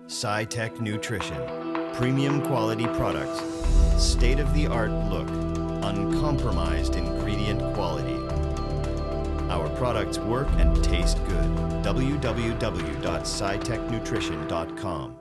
SciTech Nutrition, premium quality products, state-of-the-art look, uncompromised ingredient quality. Our products work and taste good. www.scitechnutrition.com.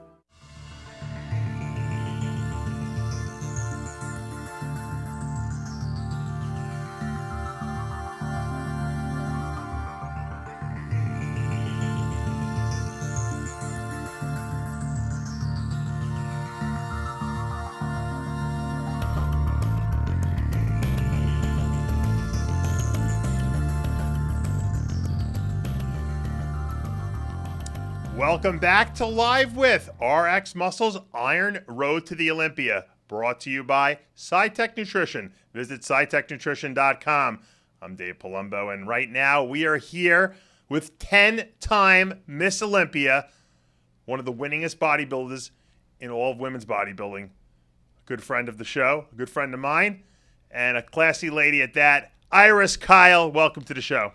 Welcome back to Live with RxMuscle's Iron Road to the Olympia, brought to you by SciTech Nutrition. Visit scitechnutrition.com. I'm Dave Palumbo, and right now we are here with 10-time Miss Olympia, one of the winningest bodybuilders in all of women's bodybuilding, a good friend of the show, a good friend of mine, and a classy lady at that, Iris Kyle. Welcome to the show.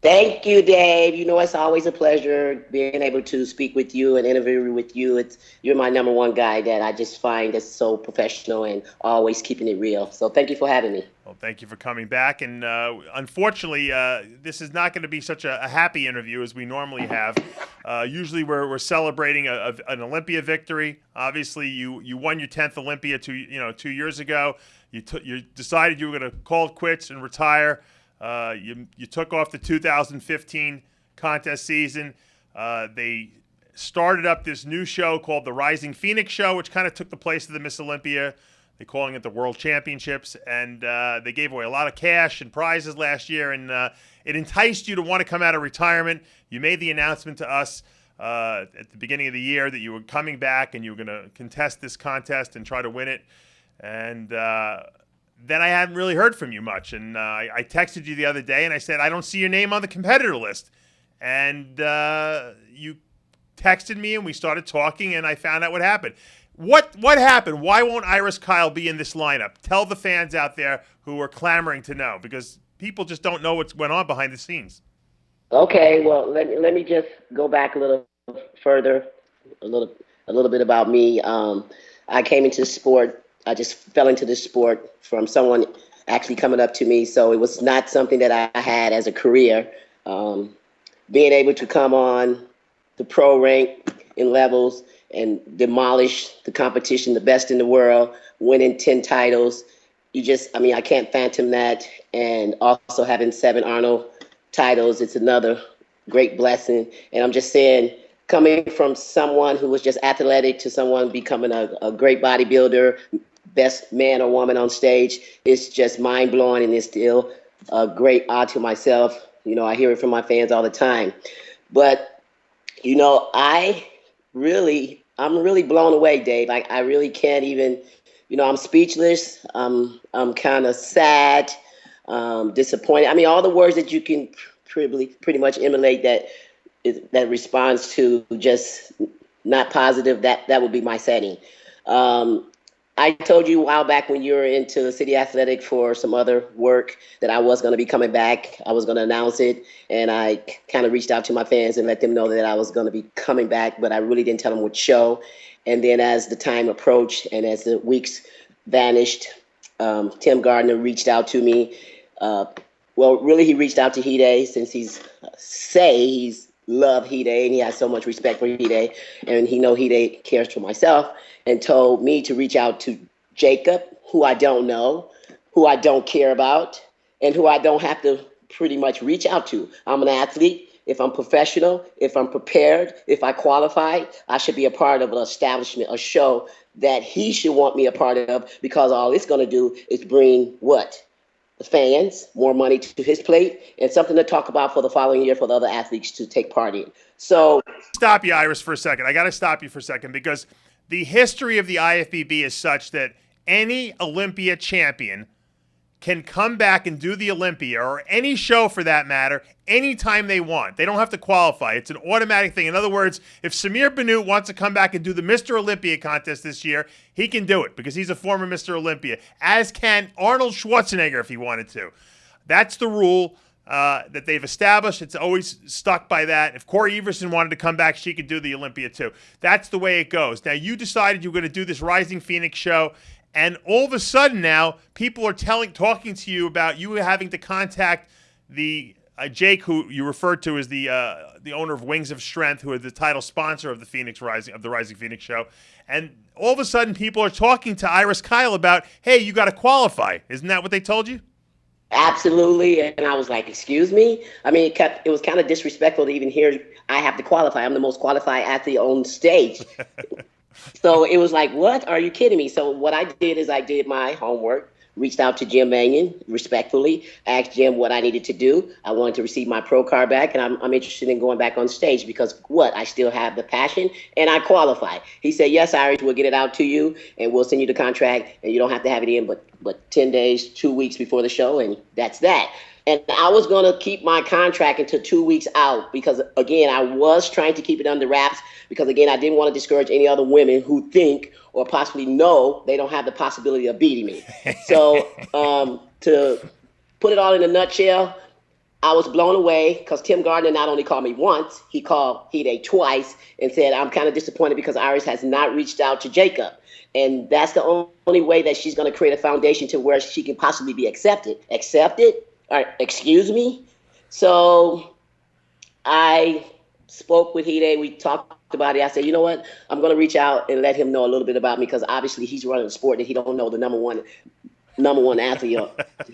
Thank you, Dave. You know, it's always a pleasure being able to speak with you and interview with you. You're my number one guy that I just find is so professional and always keeping it real. So thank you for having me. Well, thank you for coming back. And unfortunately, this is not going to be such a happy interview as we normally have. Usually we're celebrating an Olympia victory. Obviously, you won your 10th Olympia 2 years ago. You decided you were going to call it quits and retire. You took off the 2015 contest season. They started up this new show called the Rising Phoenix Show, which kind of took the place of the Miss Olympia. They're calling it the World Championships, and they gave away a lot of cash and prizes last year, and it enticed you to want to come out of retirement. You made the announcement to us at the beginning of the year that you were coming back and you were going to contest this contest and try to win it, and then I hadn't really heard from you much, and I texted you the other day, and I said, I don't see your name on the competitor list. And you texted me, and we started talking, and I found out what happened. What happened? Why won't Iris Kyle be in this lineup? Tell the fans out there who are clamoring to know, because people just don't know what's went on behind the scenes. Okay, well, let me just go back a little further, a little bit about me. I came into sport. I just fell into this sport from someone actually coming up to me. So it was not something that I had as a career. Being able to come on the pro rank in levels and demolish the competition, the best in the world, winning 10 titles. I can't phantom that. And also having 7 Arnold titles, it's another great blessing. And I'm just saying, coming from someone who was just athletic to someone becoming a great bodybuilder, best man or woman on stage, it's just mind-blowing, and it's still a great odd to myself. You know, I hear it from my fans all the time. But, you know, I'm really blown away, Dave. I really can't even, I'm speechless. I'm kind of sad, disappointed. I mean, all the words that you can pretty much emulate that responds to just not positive, that would be my setting. I told you a while back when you were into City Athletic for some other work that I was going to be coming back. I was going to announce it, and I kind of reached out to my fans and let them know that I was going to be coming back, but I really didn't tell them what show. And then as the time approached and as the weeks vanished, Tim Gardner reached out to me. Really, he reached out to Hide, since he's love Hide, and he has so much respect for Hide, and he know Hide cares for myself, and told me to reach out to Jacob, who I don't know, who I don't care about, and who I don't have to pretty much reach out to. I'm an athlete, if I'm professional, if I'm prepared, if I qualify, I should be a part of an establishment, a show that he should want me a part of, because all it's going to do is bring what? The fans, more money to his plate, and something to talk about for the following year for the other athletes to take part in. So, stop you, Iris, for a second. I got to stop you for a second, because the history of the IFBB is such that any Olympia champion can come back and do the Olympia, or any show for that matter, anytime they want. They don't have to qualify. It's an automatic thing. In other words, if Samir Bannout wants to come back and do the Mr. Olympia contest this year, he can do it because he's a former Mr. Olympia, as can Arnold Schwarzenegger if he wanted to. That's the rule that they've established. It's always stuck by that. If Corey Everson wanted to come back, she could do the Olympia too. That's the way it goes. Now, you decided you were going to do this Rising Phoenix show, and all of a sudden now, people are talking to you about you having to contact the Jake, who you referred to as the owner of Wings of Strength, who is the title sponsor of the Rising Phoenix show. And all of a sudden, people are talking to Iris Kyle about, hey, you got to qualify. Isn't that what they told you? absolutely. And I was like, excuse me? I mean, it was kind of disrespectful to even hear I have to qualify. I'm the most qualified athlete on stage. So it was like, what? Are you kidding me? So what I did is I did my homework, reached out to Jim Mannion respectfully, asked Jim what I needed to do. I wanted to receive my pro card back, and I'm interested in going back on stage because what? I still have the passion, and I qualify. He said, yes, Iris, we'll get it out to you, and we'll send you the contract, and you don't have to have it in but 10 days, 2 weeks before the show, and that's that. And I was going to keep my contract until 2 weeks out because, again, I was trying to keep it under wraps because, again, I didn't want to discourage any other women who think or possibly know they don't have the possibility of beating me. So to put it all in a nutshell, I was blown away because Tim Gardner not only called me once, he called Hide twice and said, I'm kind of disappointed because Iris has not reached out to Jacob. And that's the only way that she's going to create a foundation to where she can possibly be accepted. Accepted? Excuse me? So I spoke with Hide. We talked about it. I said, you know what? I'm going to reach out and let him know a little bit about me because obviously he's running a sport that he don't know the number one athlete.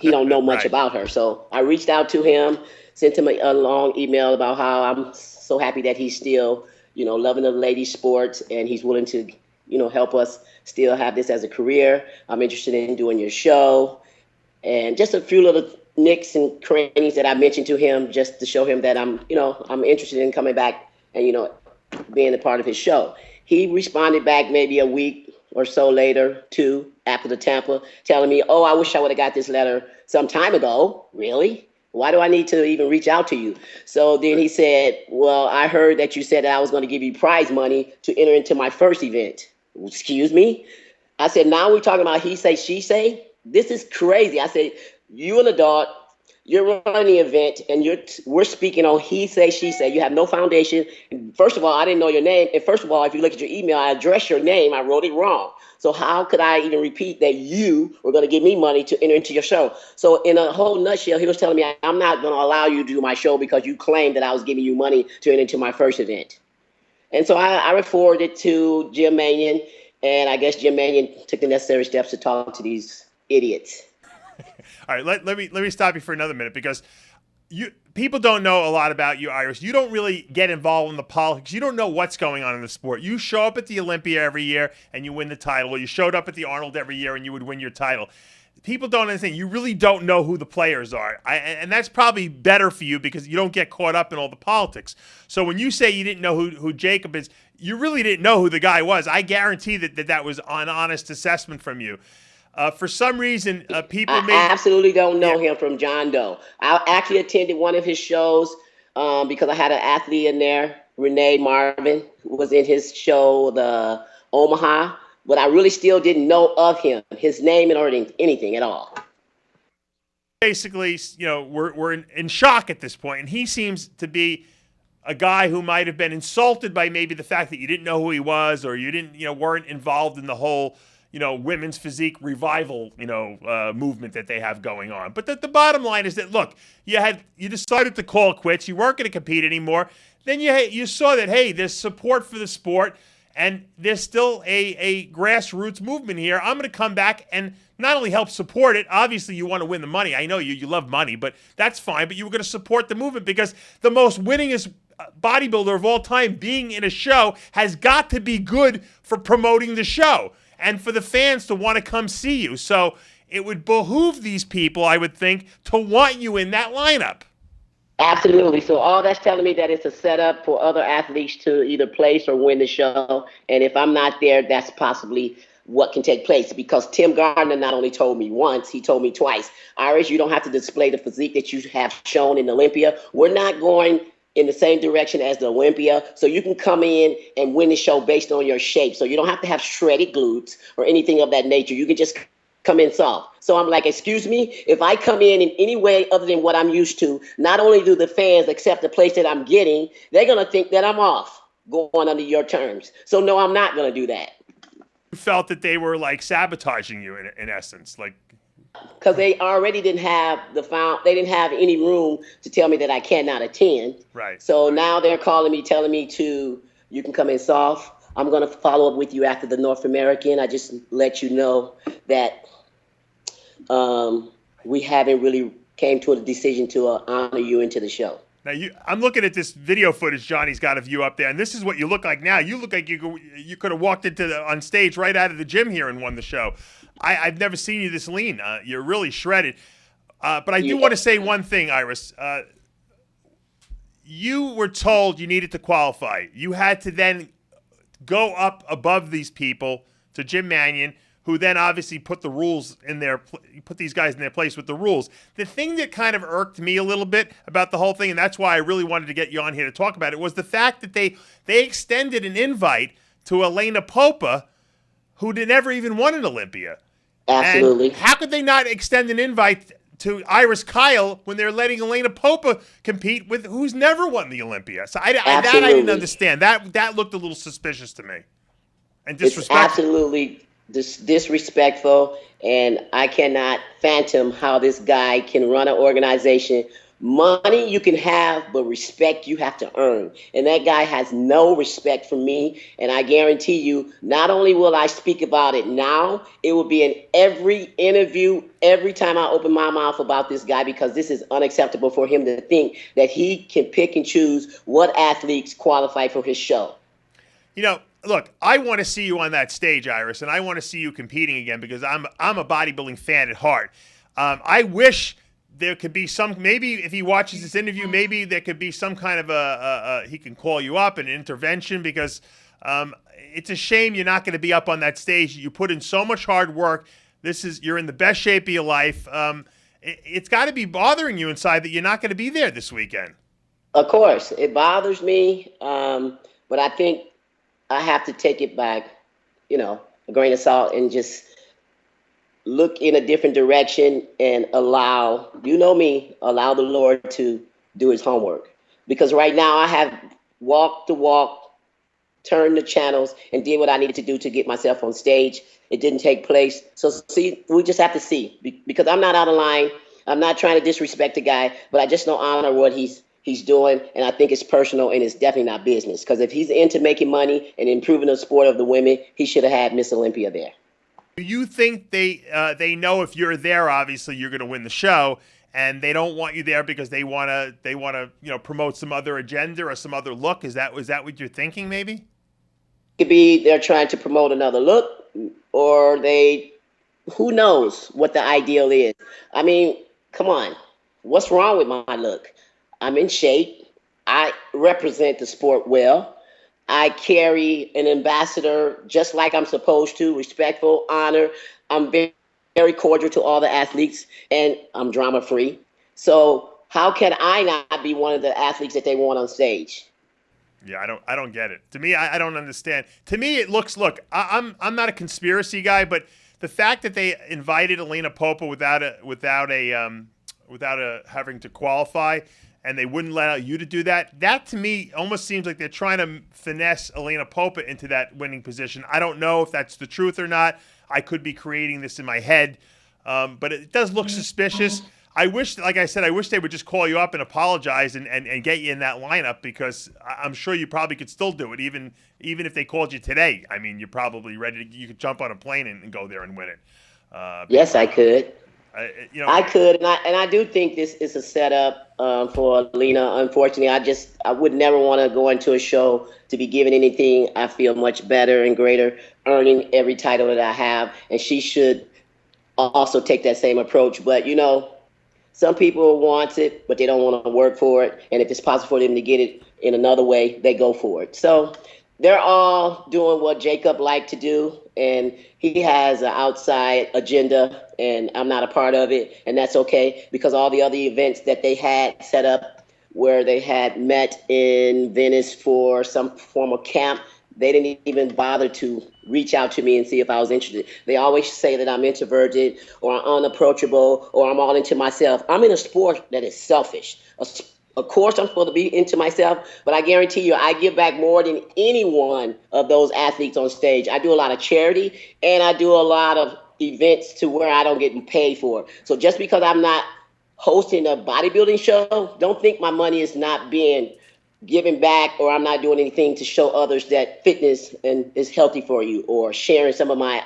He don't know much about her. So I reached out to him, sent him a long email about how I'm so happy that he's still, loving the ladies sports and he's willing to, help us still have this as a career. I'm interested in doing your show and just a few little nicks and crannies that I mentioned to him just to show him that I'm interested in coming back and, being a part of his show. He responded back maybe a week or so later, after the Tampa, telling me, oh, I wish I would have got this letter some time ago. Really? Why do I need to even reach out to you? So then he said, well, I heard that you said that I was going to give you prize money to enter into my first event. Excuse me? I said, now we're talking about he say, she say? This is crazy. I said, you an adult, you're running the event, and we're speaking on he say, she say. You have no foundation. And first of all, I didn't know your name. And first of all, if you look at your email, I addressed your name. I wrote it wrong. So how could I even repeat that you were going to give me money to enter into your show? So in a whole nutshell, he was telling me, I'm not going to allow you to do my show because you claimed that I was giving you money to enter into my first event. And so I forwarded it to Jim Mannion, and I guess Jim Mannion took the necessary steps to talk to these idiots. All right, let me stop you for another minute because people don't know a lot about you, Iris. You don't really get involved in the politics. You don't know what's going on in the sport. You show up at the Olympia every year and you win the title. Or you showed up at the Arnold every year and you would win your title. People don't understand. You really don't know who the players are. And that's probably better for you because you don't get caught up in all the politics. So when you say you didn't know who Jacob is, you really didn't know who the guy was. I guarantee that was an honest assessment from you. For some reason, people I absolutely don't know him from John Doe. I actually attended one of his shows because I had an athlete in there, Renee Marvin, who was in his show, the Omaha, but I really still didn't know of him, his name or anything at all. Basically, we're in shock at this point, and he seems to be a guy who might have been insulted by maybe the fact that you didn't know who he was or you didn't, weren't involved in the whole women's physique revival, movement that they have going on. But the bottom line is that, look, you decided to call quits. You weren't going to compete anymore. Then you saw that, hey, there's support for the sport. and there's still a grassroots movement here. I'm going to come back and not only help support it. Obviously, you want to win the money. I know you love money, but that's fine. But you were going to support the movement because the most winningest bodybuilder of all time being in a show has got to be good for promoting the show and for the fans to want to come see you. So it would behoove these people, I would think, to want you in that lineup. Absolutely. So all that's telling me that it's a setup for other athletes to either place or win the show. And if I'm not there, that's possibly what can take place, because Tim Gardner not only told me once, he told me twice, Iris, you don't have to display the physique that you have shown in Olympia. We're not going in the same direction as the Olympia, so you can come in and win the show based on your shape. So you don't have to have shredded glutes or anything of that nature. You can just come in soft. So I'm like, excuse me, if I come in any way other than what I'm used to, not only do the fans accept the place that I'm getting, they're going to think that I'm off going under your terms. So no, I'm not going to do that. You felt that they were like sabotaging you in essence, like, because they already didn't have they didn't have any room to tell me that I cannot attend. Right. So now they're calling me, telling me you can come in soft. I'm going to follow up with you after the North American. I just let you know that we haven't really came to a decision to honor you into the show. Now, I'm looking at this video footage Johnny's got of you up there, and this is what you look like now. You look like you could have walked on stage right out of the gym here and won the show. I've never seen you this lean. You're really shredded. But I do want to say one thing, Iris. You were told you needed to qualify. You had to then go up above these people to Jim Mannion, who then obviously put the rules in their, put these guys in their place with the rules. The thing that kind of irked me a little bit about the whole thing, and that's why I really wanted to get you on here to talk about it, was the fact that they extended an invite to Elena Popa, who never even won an Olympia. Absolutely. And how could they not extend an invite to Iris Kyle when they're letting Elena Popa compete with who's never won the Olympia? So that I didn't understand. That looked a little suspicious to me and disrespectful. It's absolutely disrespectful, and I cannot fathom how this guy can run an organization. Money you can have, but respect you have to earn. And that guy has no respect for me. And I guarantee you, not only will I speak about it now, it will be in every interview, every time I open my mouth about this guy, because this is unacceptable for him to think that he can pick and choose what athletes qualify for his show. You know, look, I want to see you on that stage, Iris, and I want to see you competing again because I'm a bodybuilding fan at heart. I wish there could be maybe if he watches this interview, maybe there could be some kind of he can call you up, an intervention, because it's a shame you're not going to be up on that stage. You put in so much hard work. You're in the best shape of your life. It's got to be bothering you inside that you're not going to be there this weekend. Of course, it bothers me, but I think I have to take it back, a grain of salt, and just look in a different direction and allow the Lord to do his homework. Because right now I have walked the walk, turned the channels, and did what I needed to do to get myself on stage. It didn't take place. So see, we just have to see, because I'm not out of line. I'm not trying to disrespect the guy, but I just don't honor what he's doing, and I think it's personal, and it's definitely not business. Because if he's into making money and improving the sport of the women, he should have had Miss Olympia there. Do you think they know if you're there, obviously you're going to win the show, and they don't want you there because they want to promote some other agenda or some other look? Is that what you're thinking? Maybe it could be they're trying to promote another look, or who knows what the ideal is. I mean, come on, what's wrong with my look? I'm in shape. I represent the sport well. I carry an ambassador just like I'm supposed to, respectful, honor. I'm very, very cordial to all the athletes, and I'm drama-free. So how can I not be one of the athletes that they want on stage? Yeah, I don't get it. To me, I don't understand. To me, it looks. Look, I'm not a conspiracy guy, but the fact that they invited Elena Popa without having to qualify, and they wouldn't allow you to do that, that to me almost seems like they're trying to finesse Elena Popa into that winning position. I don't know if that's the truth or not. I could be creating this in my head, but it does look suspicious. I wish, like I said, I wish they would just call you up and apologize and get you in that lineup, because I'm sure you probably could still do it, even if they called you today. I mean, you're probably ready to, you could jump on a plane and go there and win it. Yes, I could. I could, and I do think this is a setup for Lena. Unfortunately, I would never want to go into a show to be given anything. I feel much better and greater earning every title that I have, and she should also take that same approach. But some people want it, but they don't want to work for it. And if it's possible for them to get it in another way, they go for it. So they're all doing what Jacob liked to do, and he has an outside agenda, and I'm not a part of it, and that's okay, because all the other events that they had set up where they had met in Venice for some form of camp, they didn't even bother to reach out to me and see if I was interested. They always say that I'm introverted or I'm unapproachable or I'm all into myself. I'm in a sport that is selfish. Of course, I'm supposed to be into myself, but I guarantee you I give back more than any one of those athletes on stage. I do a lot of charity, and I do a lot of events to where I don't get paid for. So just because I'm not hosting a bodybuilding show, don't think my money is not being giving back, or I'm not doing anything to show others that fitness and is healthy for you, or sharing some of my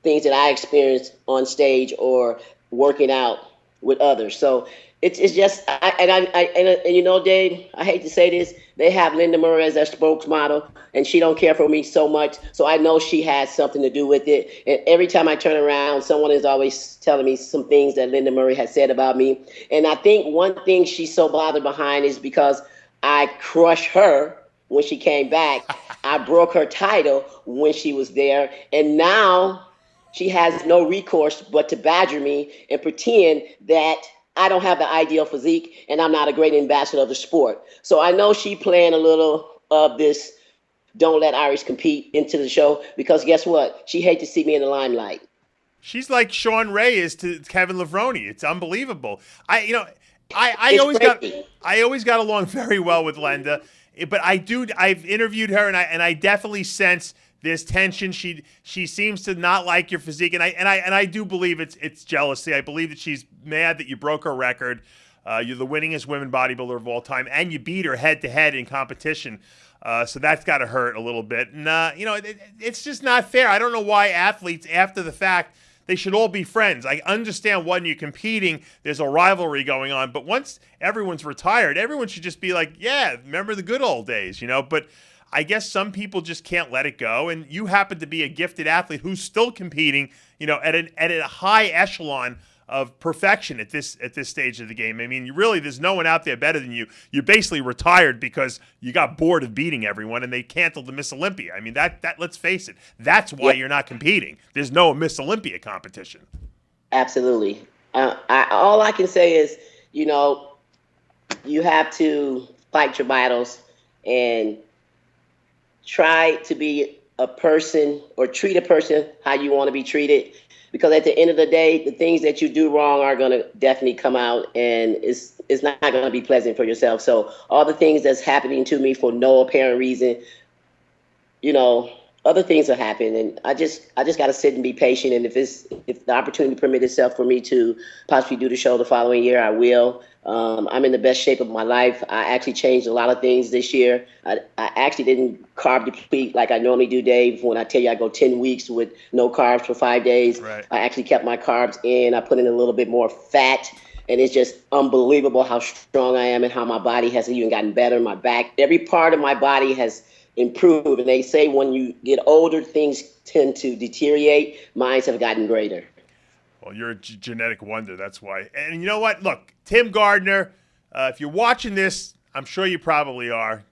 things that I experienced on stage or working out with others. So it's just and Dave, I hate to say this, they have Linda Murray as their spokesmodel, and she don't care for me so much. So I know she has something to do with it. And every time I turn around, someone is always telling me some things that Linda Murray has said about me. And I think one thing she's so bothered behind is because I crushed her when she came back. I broke her title when she was there. And now she has no recourse but to badger me and pretend that I don't have the ideal physique and I'm not a great ambassador of the sport. So I know she playing a little of this don't let Iris compete into the show, because guess what? She hates to see me in the limelight. She's like Sean Ray is to Kevin Levrone. It's unbelievable. I always got along very well with Linda, but I've interviewed her, and I definitely sense there's tension. She seems to not like your physique, and I do believe it's jealousy. I believe that she's mad that you broke her record. You're the winningest women bodybuilder of all time, and you beat her head to head in competition. So that's got to hurt a little bit. And it's just not fair. I don't know why athletes, after the fact, they should all be friends. I understand when you're competing, there's a rivalry going on. But once everyone's retired, everyone should just be like, yeah, remember the good old days, But I guess some people just can't let it go. And you happen to be a gifted athlete who's still competing, at a high echelon of perfection at this stage of the game. I mean, there's no one out there better than you. You're basically retired because you got bored of beating everyone and they canceled the Miss Olympia. I mean, that let's face it, that's why you're not competing. There's no Miss Olympia competition. Absolutely. All I can say is, you have to fight your battles and try to be a person or treat a person how you want to be treated. Because at the end of the day, the things that you do wrong are going to definitely come out, and it's not going to be pleasant for yourself. So all the things that's happening to me for no apparent reason, other things will happen, and I just got to sit and be patient. And if the opportunity permits itself for me to possibly do the show the following year, I will. I'm in the best shape of my life. I actually changed a lot of things this year. I actually didn't carb deplete like I normally do, Dave. When I tell you I go 10 weeks with no carbs for 5 days, right. I actually kept my carbs in. I put in a little bit more fat, and it's just unbelievable how strong I am and how my body has even gotten better. My back, every part of my body has improved. And they say when you get older, things tend to deteriorate. Mine have gotten greater. Well, you're a genetic wonder. That's why. And you know what? Look, Tim Gardner, if you're watching this, I'm sure you probably are.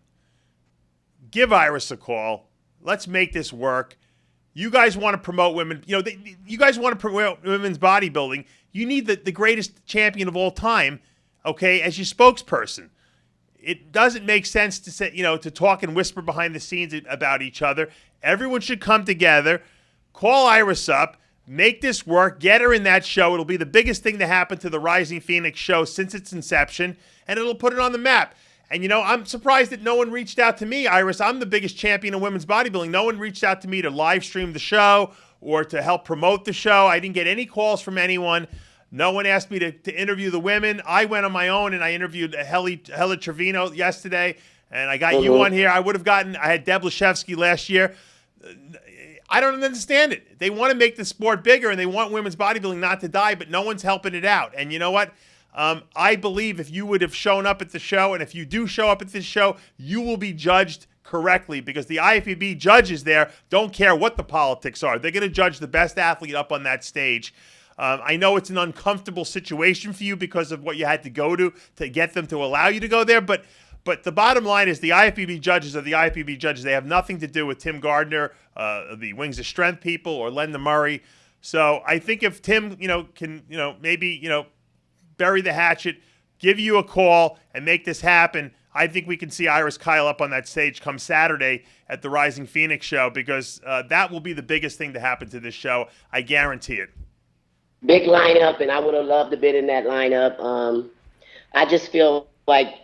Give Iris a call. Let's make this work. You guys want to promote women. You guys want to promote women's bodybuilding. You need the greatest champion of all time, okay, as your spokesperson. It doesn't make sense to say, to talk and whisper behind the scenes about each other. Everyone should come together, call Iris up, make this work, get her in that show. It'll be the biggest thing to happen to the Rising Phoenix show since its inception, and it'll put it on the map. And, I'm surprised that no one reached out to me, Iris. I'm the biggest champion of women's bodybuilding. No one reached out to me to live stream the show or to help promote the show. I didn't get any calls from anyone. No one asked me to interview the women. I went on my own and I interviewed Hella Trevino yesterday, and I got you on here. I had Deb Lashevsky last year. I don't understand it. They want to make the sport bigger and they want women's bodybuilding not to die, but no one's helping it out. And you know what? I believe if you would have shown up at the show, and if you do show up at this show, you will be judged correctly, because the IFBB judges there don't care what the politics are. They're going to judge the best athlete up on that stage. I know it's an uncomfortable situation for you because of what you had to go to get them to allow you to go there, but the bottom line is the IFBB judges are the IFBB judges. They have nothing to do with Tim Gardner, the Wings of Strength people, or Linda Murray. So I think if Tim, can, maybe, bury the hatchet, give you a call, and make this happen, I think we can see Iris Kyle up on that stage come Saturday at the Rising Phoenix show, because that will be the biggest thing to happen to this show. I guarantee it. Big lineup, and I would have loved to be in that lineup. I just feel like,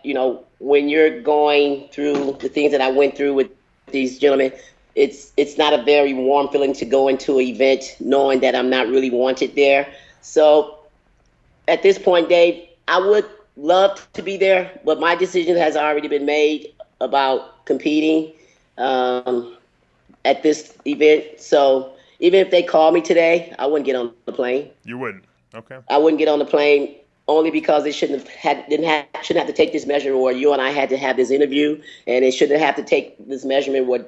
when you're going through the things that I went through with these gentlemen, it's not a very warm feeling to go into an event knowing that I'm not really wanted there. So at this point, Dave, I would love to be there, but my decision has already been made about competing at this event. So even if they call me today, I wouldn't get on the plane. You wouldn't? Okay. I wouldn't get on the plane, only because they shouldn't have to take this measurement where you and I had to have this interview, and they shouldn't have to take this measurement where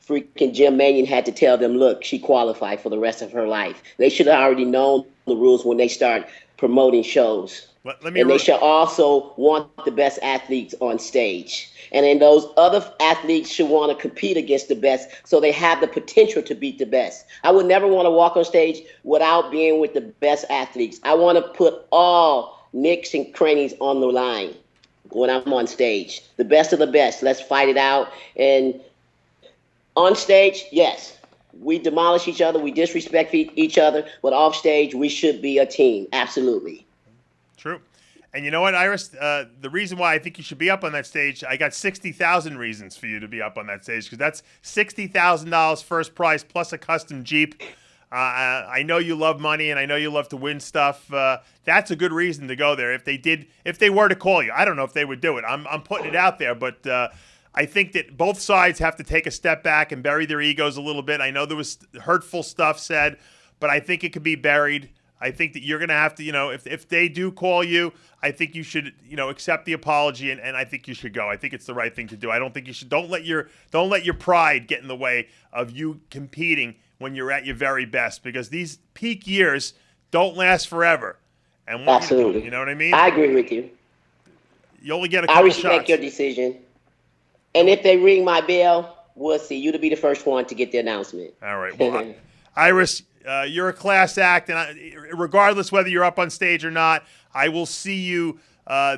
freaking Jim Manion had to tell them, look, she qualified for the rest of her life. They should have already known the rules when they start promoting shows. And they should also want the best athletes on stage. And then those other athletes should want to compete against the best, so they have the potential to beat the best. I would never want to walk on stage without being with the best athletes. I want to put all nicks and crannies on the line when I'm on stage. The best of the best. Let's fight it out. And on stage, yes, we demolish each other, we disrespect each other, but off stage, we should be a team. Absolutely. True. And you know what, Iris? The reason why I think you should be up on that stage, I got 60,000 reasons for you to be up on that stage, because that's $60,000 first prize plus a custom Jeep. I know you love money, and I know you love to win stuff. That's a good reason to go there. If they were to call you, I don't know if they would do it. I'm putting it out there, but I think that both sides have to take a step back and bury their egos a little bit. I know there was hurtful stuff said, but I think it could be buried. I think that you're going to have to, if they do call you, I think you should, accept the apology, and I think you should go. I think it's the right thing to do. I don't think you should. Don't let your pride get in the way of you competing when you're at your very best, because these peak years don't last forever. And absolutely, you know what I mean? I agree with you. You only get a couple shots. I respect your decision. And if they ring my bell, we'll see. You to be the first one to get the announcement. All right. Well, Iris, you're a class act, and regardless whether you're up on stage or not, I will see you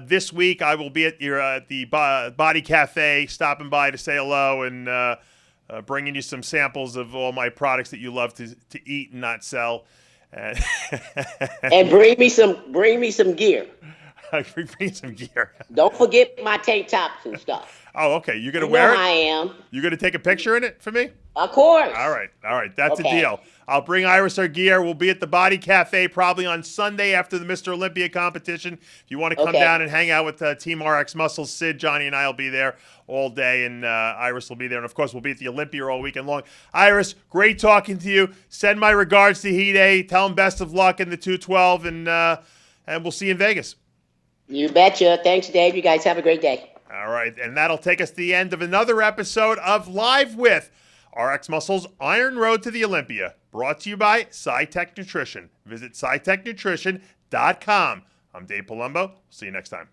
this week. I will be at the Body Cafe, stopping by to say hello and bringing you some samples of all my products that you love to eat and not sell. And bring me some gear. Bring some gear. Don't forget my tank tops and stuff. Oh, okay. You're gonna wear it? I am. You're gonna take a picture in it for me? Of course. All right. That's okay. A deal. I'll bring Iris her gear. We'll be at the Body Cafe probably on Sunday after the Mr. Olympia competition. If you want to come down and hang out with Team RxMuscle, Sid, Johnny, and I will be there all day, and Iris will be there. And, of course, we'll be at the Olympia all weekend long. Iris, great talking to you. Send my regards to Heat A. Tell him best of luck in the 212, and we'll see you in Vegas. You betcha. Thanks, Dave. You guys have a great day. All right, and that'll take us to the end of another episode of Live with RxMuscle's Iron Road to the Olympia, brought to you by SciTech Nutrition. Visit SciTechNutrition.com. I'm Dave Palumbo. See you next time.